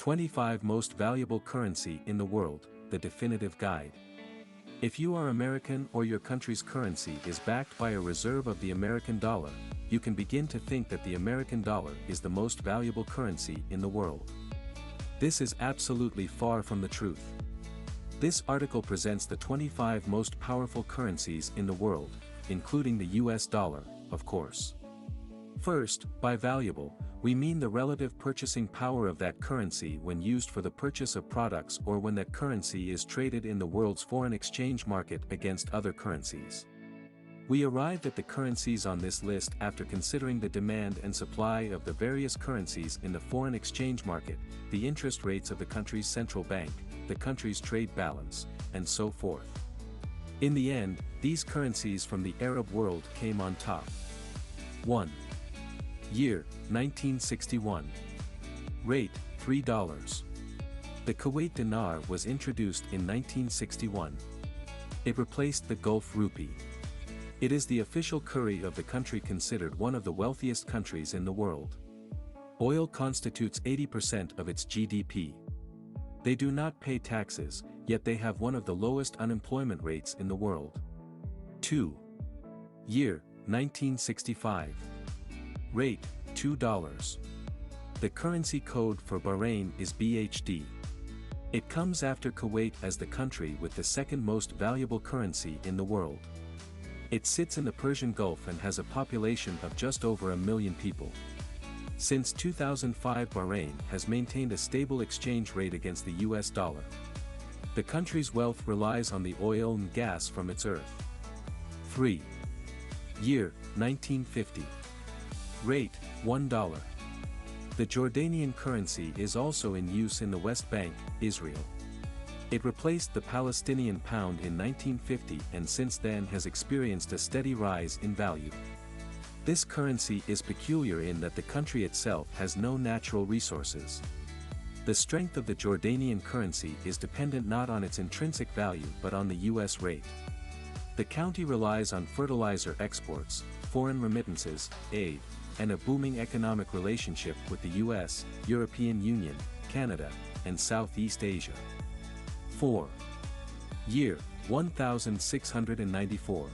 25 Most Valuable Currency in the World, the Definitive Guide. If you are American or your country's currency is backed by a reserve of the American dollar, you can begin to think that the American dollar is the most valuable currency in the world. This is absolutely far from the truth. This article presents the 25 most powerful currencies in the world, including the US dollar, of course. First, by valuable, we mean the relative purchasing power of that currency when used for the purchase of products or when that currency is traded in the world's foreign exchange market against other currencies. We arrived at the currencies on this list after considering the demand and supply of the various currencies in the foreign exchange market, the interest rates of the country's central bank, the country's trade balance, and so forth. In the end, these currencies from the Arab world came on top. 1. Year, 1961. Rate, $3. The Kuwait dinar was introduced in 1961. It replaced the Gulf rupee. It is the official currency of the country, considered one of the wealthiest countries in the world. Oil constitutes 80% of its GDP. They do not pay taxes, yet they have one of the lowest unemployment rates in the world. 2. Year, 1965. Rate, $2. The currency code for Bahrain is BHD. It comes after Kuwait as the country with the second most valuable currency in the world. It sits in the Persian Gulf and has a population of just over 1 million people. Since 2005, Bahrain has maintained a stable exchange rate against the US dollar. The country's wealth relies on the oil and gas from its earth. 3. Year, 1950. Rate, $1. The Jordanian currency is also in use in the West Bank, Israel. It replaced the Palestinian pound in 1950 and since then has experienced a steady rise in value. This currency is peculiar in that the country itself has no natural resources. The strength of the Jordanian currency is dependent not on its intrinsic value but on the US rate. The country relies on fertilizer exports, foreign remittances, aid, and a booming economic relationship with the US, European Union, Canada, and Southeast Asia. 4. Year, 1694.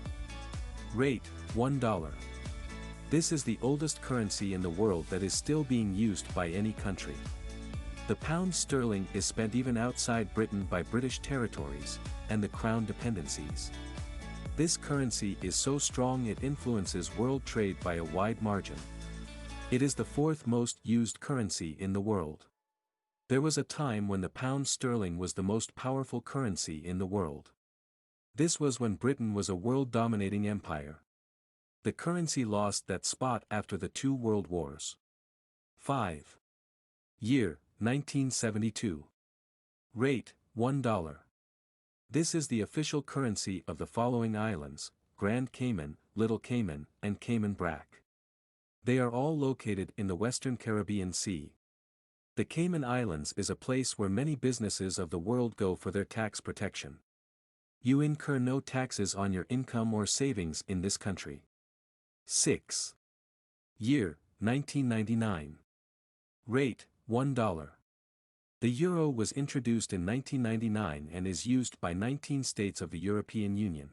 Rate, $1. This is the oldest currency in the world that is still being used by any country. The pound sterling is spent even outside Britain by British territories, and the Crown dependencies. This currency is so strong it influences world trade by a wide margin. It is the fourth most used currency in the world. There was a time when the pound sterling was the most powerful currency in the world. This was when Britain was a world-dominating empire. The currency lost that spot after the two world wars. 5. Year, 1972. Rate, $1. This is the official currency of the following islands: Grand Cayman, Little Cayman, and Cayman Brac. They are all located in the Western Caribbean Sea. The Cayman Islands is a place where many businesses of the world go for their tax protection. You incur no taxes on your income or savings in this country. 6. Year, 1999. Rate, $1. The euro was introduced in 1999 and is used by 19 states of the European Union.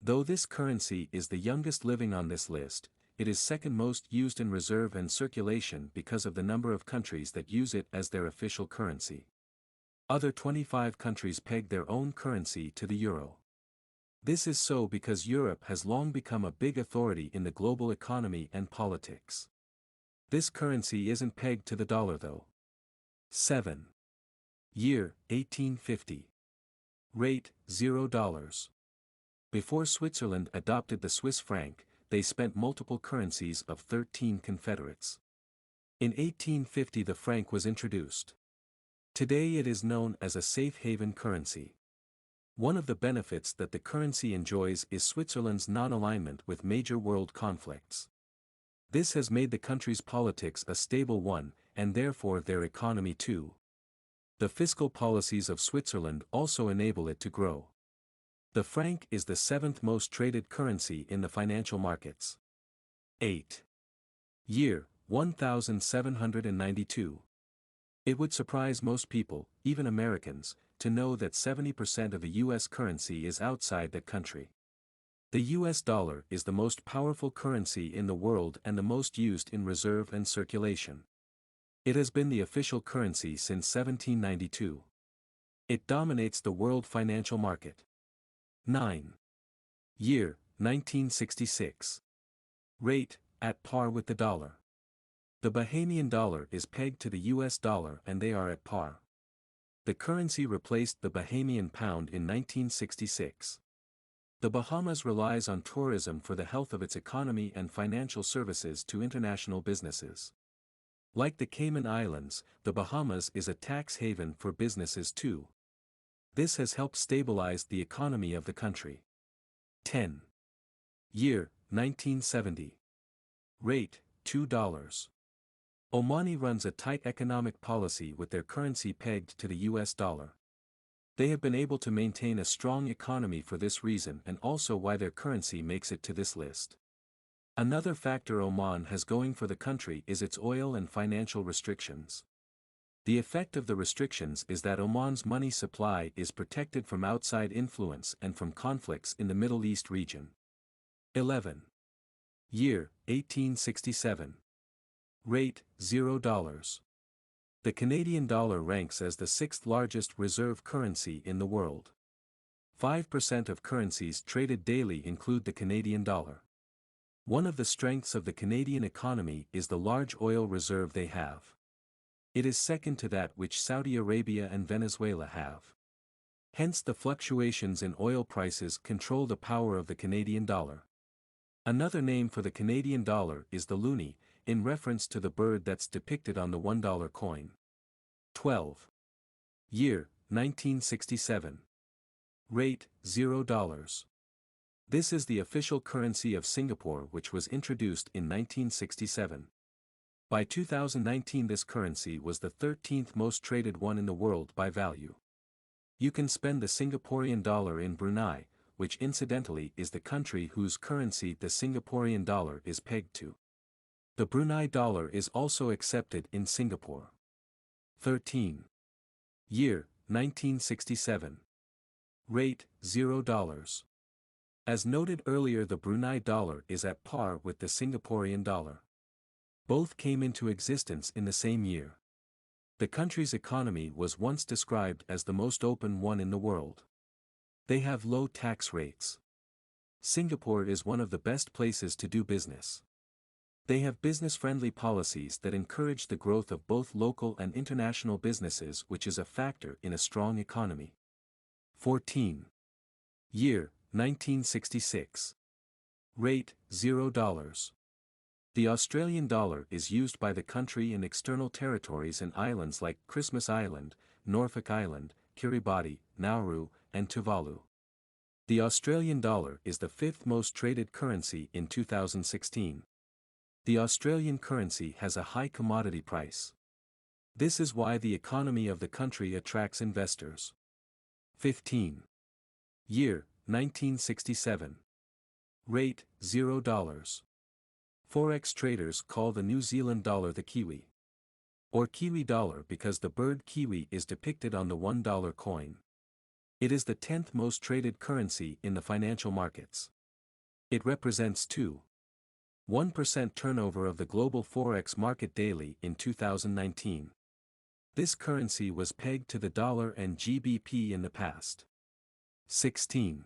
Though this currency is the youngest living on this list, it is second most used in reserve and circulation because of the number of countries that use it as their official currency. Other 25 countries peg their own currency to the euro. This is so because Europe has long become a big authority in the global economy and politics. This currency isn't pegged to the dollar though. 7. Year, 1850. Rate, $0. Before Switzerland adopted the Swiss franc, they spent multiple currencies of 13 confederates. In 1850 the franc was introduced. Today it is known as a safe haven currency. One of the benefits that the currency enjoys is Switzerland's non-alignment with major world conflicts. This has made the country's politics a stable one, and therefore their economy too. The fiscal policies of Switzerland also enable it to grow. The franc is the seventh most traded currency in the financial markets. 8. Year, 1792. It would surprise most people, even Americans, to know that 70% of the US currency is outside that country. The US dollar is the most powerful currency in the world and the most used in reserve and circulation. It has been the official currency since 1792. It dominates the world financial market. 9. Year, 1966. Rate, at par with the dollar. The Bahamian dollar is pegged to the US dollar and they are at par. The currency replaced the Bahamian pound in 1966. The Bahamas relies on tourism for the health of its economy and financial services to international businesses. Like the Cayman Islands, the Bahamas is a tax haven for businesses too. This has helped stabilize the economy of the country. 10. Year, 1970. Rate, $2. Omani runs a tight economic policy with their currency pegged to the US dollar. They have been able to maintain a strong economy for this reason and also why their currency makes it to this list. Another factor Oman has going for the country is its oil and financial restrictions. The effect of the restrictions is that Oman's money supply is protected from outside influence and from conflicts in the Middle East region. 11. Year, 1867. Rate, $0. The Canadian dollar ranks as the sixth largest reserve currency in the world. 5% of currencies traded daily include the Canadian dollar. One of the strengths of the Canadian economy is the large oil reserve they have. It is second to that which Saudi Arabia and Venezuela have. Hence the fluctuations in oil prices control the power of the Canadian dollar. Another name for the Canadian dollar is the loonie, in reference to the bird that's depicted on the $1 coin. 12. Year, 1967. Rate, $0. This is the official currency of Singapore, which was introduced in 1967. By 2019 this currency was the 13th most traded one in the world by value. You can spend the Singaporean dollar in Brunei, which incidentally is the country whose currency the Singaporean dollar is pegged to. The Brunei dollar is also accepted in Singapore. 13. Year, 1967. Rate, $0. As noted earlier, the Brunei dollar is at par with the Singaporean dollar. Both came into existence in the same year. The country's economy was once described as the most open one in the world. They have low tax rates. Singapore is one of the best places to do business. They have business-friendly policies that encourage the growth of both local and international businesses, which is a factor in a strong economy. 14. Year, 1966. Rate, $0. The Australian dollar is used by the country in external territories and islands like Christmas Island, Norfolk Island, Kiribati, Nauru, and Tuvalu. The Australian dollar is the fifth most traded currency in 2016. The Australian currency has a high commodity price. This is why the economy of the country attracts investors. 15. Year, 1967. Rate, $0. Forex traders call the New Zealand dollar the Kiwi, or Kiwi dollar, because the bird kiwi is depicted on the $1 coin. It is the 10th most traded currency in the financial markets. It represents 2.1% turnover of the global forex market daily in 2019. This currency was pegged to the dollar and GBP in the past. 16.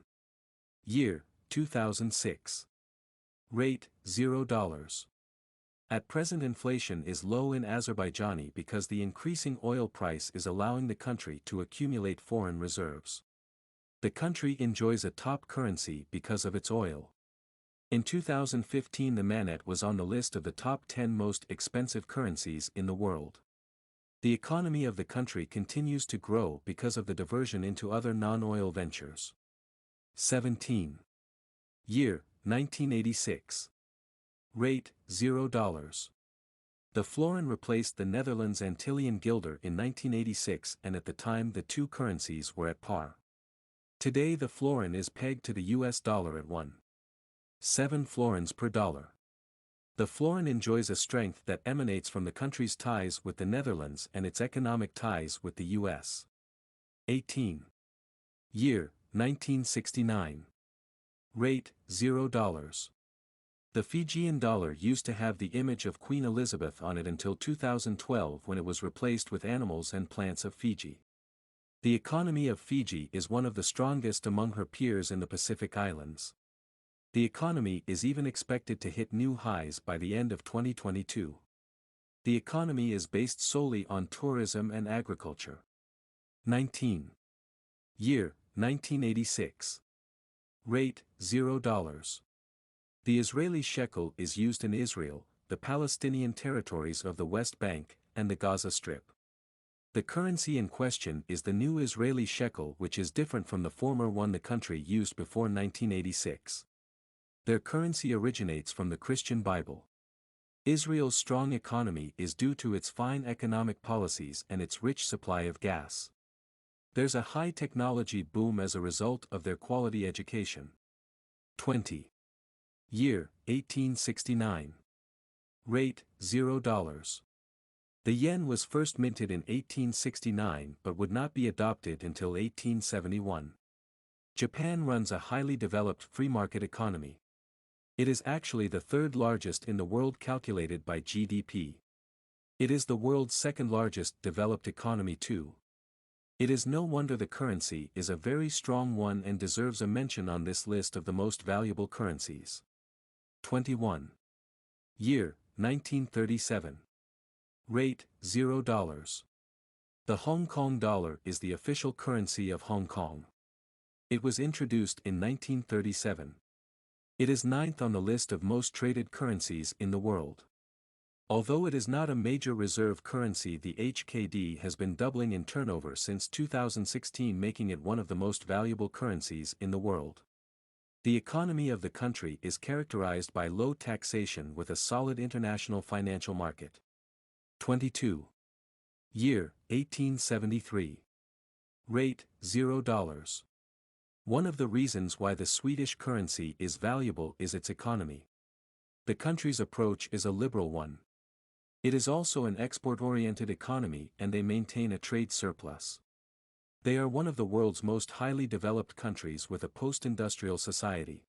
Year, 2006. Rate, $0. At present inflation is low in Azerbaijani because the increasing oil price is allowing the country to accumulate foreign reserves. The country enjoys a top currency because of its oil. In 2015 the manet was on the list of the top 10 most expensive currencies in the world. The economy of the country continues to grow because of the diversion into other non-oil ventures. 17. Year, 1986. Rate, $0. The florin replaced the Netherlands Antillean guilder in 1986, and at the time the two currencies were at par. Today the florin is pegged to the US dollar at 1.7 florins per dollar. The florin enjoys a strength that emanates from the country's ties with the Netherlands and its economic ties with the U.S. 18. Year, 1969. Rate, $0. The Fijian dollar used to have the image of Queen Elizabeth on it until 2012 when it was replaced with animals and plants of Fiji. The economy of Fiji is one of the strongest among her peers in the Pacific Islands. The economy is even expected to hit new highs by the end of 2022. The economy is based solely on tourism and agriculture. 19. Year, 1986. Rate, $0. The Israeli shekel is used in Israel, the Palestinian territories of the West Bank, and the Gaza Strip. The currency in question is the new Israeli shekel, which is different from the former one the country used before 1986. Their currency originates from the Christian Bible. Israel's strong economy is due to its fine economic policies and its rich supply of gas. There's a high technology boom as a result of their quality education. 20. Year, 1869. Rate, $0. The yen was first minted in 1869 but would not be adopted until 1871. Japan runs a highly developed free market economy. It is actually the third largest in the world calculated by GDP. It is the world's second largest developed economy too. It is no wonder the currency is a very strong one and deserves a mention on this list of the most valuable currencies. 21. Year, 1937. Rate, $0. The Hong Kong dollar is the official currency of Hong Kong. It was introduced in 1937. It is ninth on the list of most traded currencies in the world. Although it is not a major reserve currency, the HKD has been doubling in turnover since 2016, making it one of the most valuable currencies in the world. The economy of the country is characterized by low taxation with a solid international financial market. 22. Year, 1873. Rate, $0. One of the reasons why the Swedish currency is valuable is its economy. The country's approach is a liberal one. It is also an export-oriented economy and they maintain a trade surplus. They are one of the world's most highly developed countries with a post-industrial society.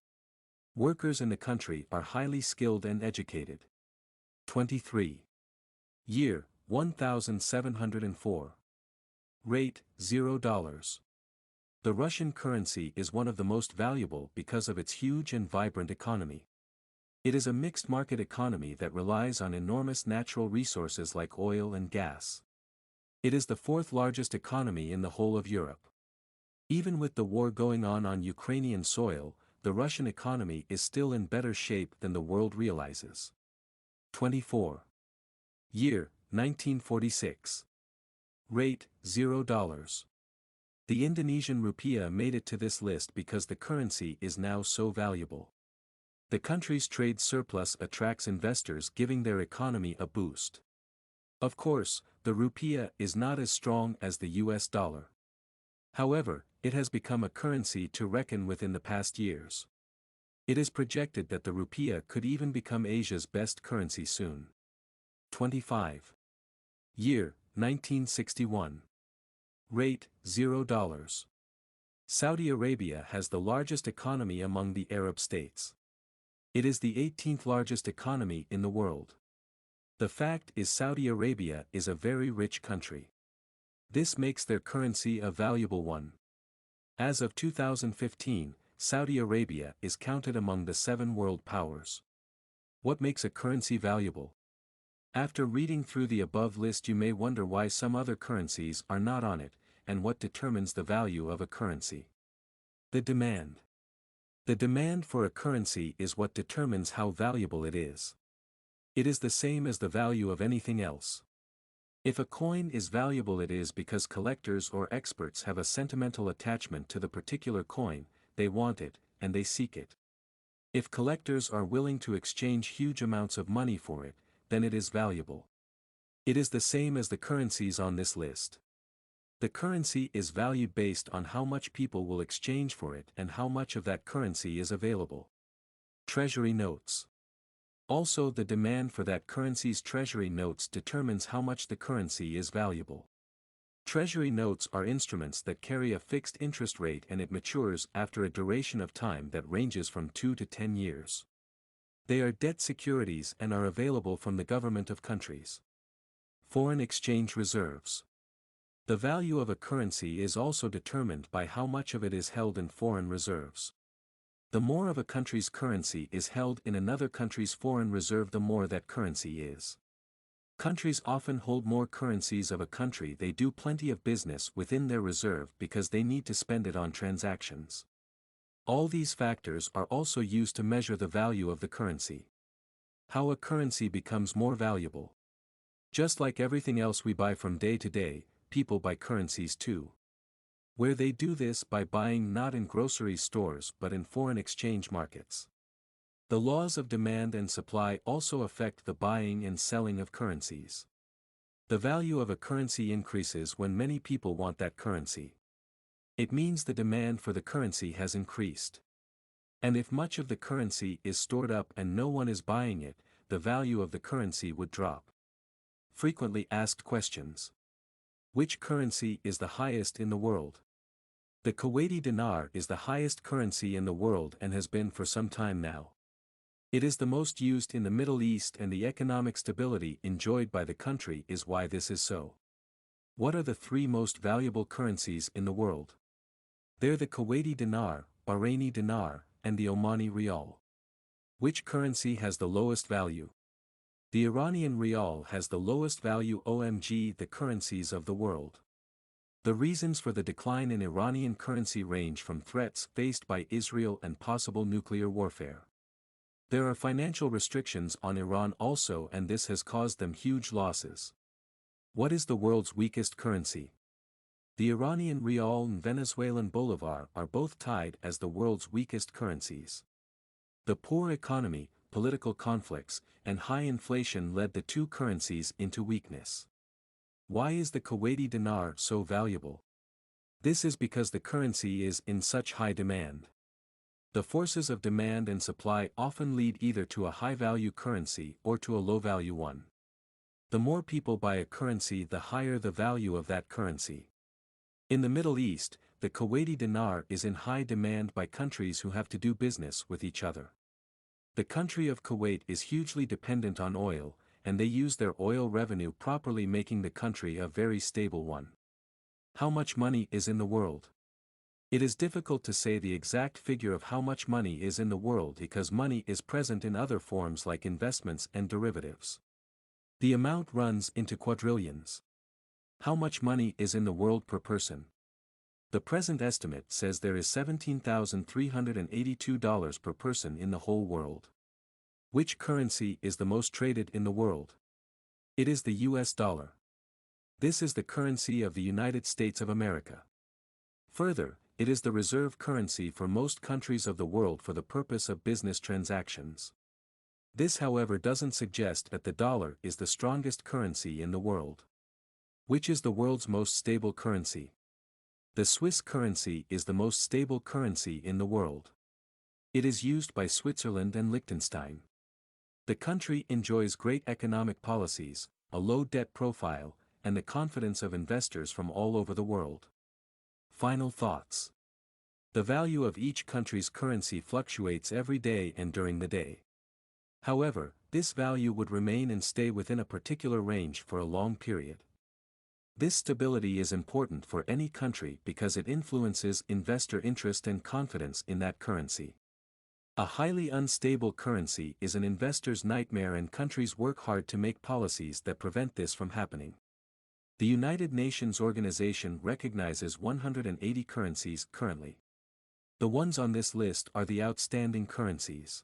Workers in the country are highly skilled and educated. 23. Year, 1704. Rate, $0. The Russian currency is one of the most valuable because of its huge and vibrant economy. It is a mixed market economy that relies on enormous natural resources like oil and gas. It is the fourth largest economy in the whole of Europe. Even with the war going on Ukrainian soil, the Russian economy is still in better shape than the world realizes. 24. Year, 1946. Rate, $0. The Indonesian rupiah made it to this list because the currency is now so valuable. The country's trade surplus attracts investors, giving their economy a boost. Of course, the rupiah is not as strong as the US dollar. However, it has become a currency to reckon with in the past years. It is projected that the rupiah could even become Asia's best currency soon. 25. Year, 1961. Rate, $0. Saudi Arabia has the largest economy among the Arab states. It is the 18th largest economy in the world. The fact is, Saudi Arabia is a very rich country. This makes their currency a valuable one. As of 2015, Saudi Arabia is counted among the 7 world powers. What makes a currency valuable? After reading through the above list, you may wonder why some other currencies are not on it, and what determines the value of a currency. The demand. The demand for a currency is what determines how valuable it is. It is the same as the value of anything else. If a coin is valuable, it is because collectors or experts have a sentimental attachment to the particular coin, they want it, and they seek it. If collectors are willing to exchange huge amounts of money for it, then it is valuable. It is the same as the currencies on this list. The currency is valued based on how much people will exchange for it and how much of that currency is available. Treasury notes. Also, the demand for that currency's treasury notes determines how much the currency is valuable. Treasury notes are instruments that carry a fixed interest rate and it matures after a duration of time that ranges from 2 to 10 years. They are debt securities and are available from the government of countries. Foreign exchange reserves. The value of a currency is also determined by how much of it is held in foreign reserves. The more of a country's currency is held in another country's foreign reserve, the more that currency is. Countries often hold more currencies of a country they do plenty of business within their reserve because they need to spend it on transactions. All these factors are also used to measure the value of the currency. How a currency becomes more valuable. Just like everything else we buy from day to day, people buy currencies too. Where they do this by buying not in grocery stores but in foreign exchange markets. The laws of demand and supply also affect the buying and selling of currencies. The value of a currency increases when many people want that currency. It means the demand for the currency has increased. And if much of the currency is stored up and no one is buying it, the value of the currency would drop. Frequently asked questions. Which currency is the highest in the world? The Kuwaiti dinar is the highest currency in the world and has been for some time now. It is the most used in the Middle East, and the economic stability enjoyed by the country is why this is so. What are the three most valuable currencies in the world? They're the Kuwaiti dinar, Bahraini dinar, and the Omani rial. Which currency has the lowest value? The Iranian rial has the lowest value. OMG, the currencies of the world. The reasons for the decline in Iranian currency range from threats faced by Israel and possible nuclear warfare. There are financial restrictions on Iran also, and this has caused them huge losses. What is the world's weakest currency? The Iranian rial and Venezuelan bolivar are both tied as the world's weakest currencies. The poor economy, political conflicts, and high inflation led the two currencies into weakness. Why is the Kuwaiti dinar so valuable? This is because the currency is in such high demand. The forces of demand and supply often lead either to a high-value currency or to a low-value one. The more people buy a currency, the higher the value of that currency. In the Middle East, the Kuwaiti dinar is in high demand by countries who have to do business with each other. The country of Kuwait is hugely dependent on oil, and they use their oil revenue properly, making the country a very stable one. How much money is in the world? It is difficult to say the exact figure of how much money is in the world because money is present in other forms like investments and derivatives. The amount runs into quadrillions. How much money is in the world per person? The present estimate says there is $17,382 per person in the whole world. Which currency is the most traded in the world? It is the US dollar. This is the currency of the United States of America. Further, it is the reserve currency for most countries of the world for the purpose of business transactions. This, however, doesn't suggest that the dollar is the strongest currency in the world. Which is the world's most stable currency? The Swiss currency is the most stable currency in the world. It is used by Switzerland and Liechtenstein. The country enjoys great economic policies, a low debt profile, and the confidence of investors from all over the world. Final thoughts. The value of each country's currency fluctuates every day and during the day. However, this value would remain and stay within a particular range for a long period. This stability is important for any country because it influences investor interest and confidence in that currency. A highly unstable currency is an investor's nightmare, and countries work hard to make policies that prevent this from happening. The United Nations organization recognizes 180 currencies currently. The ones on this list are the outstanding currencies.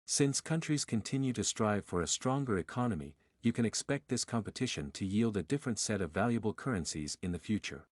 Since countries continue to strive for a stronger economy, you can expect this competition to yield a different set of valuable currencies in the future.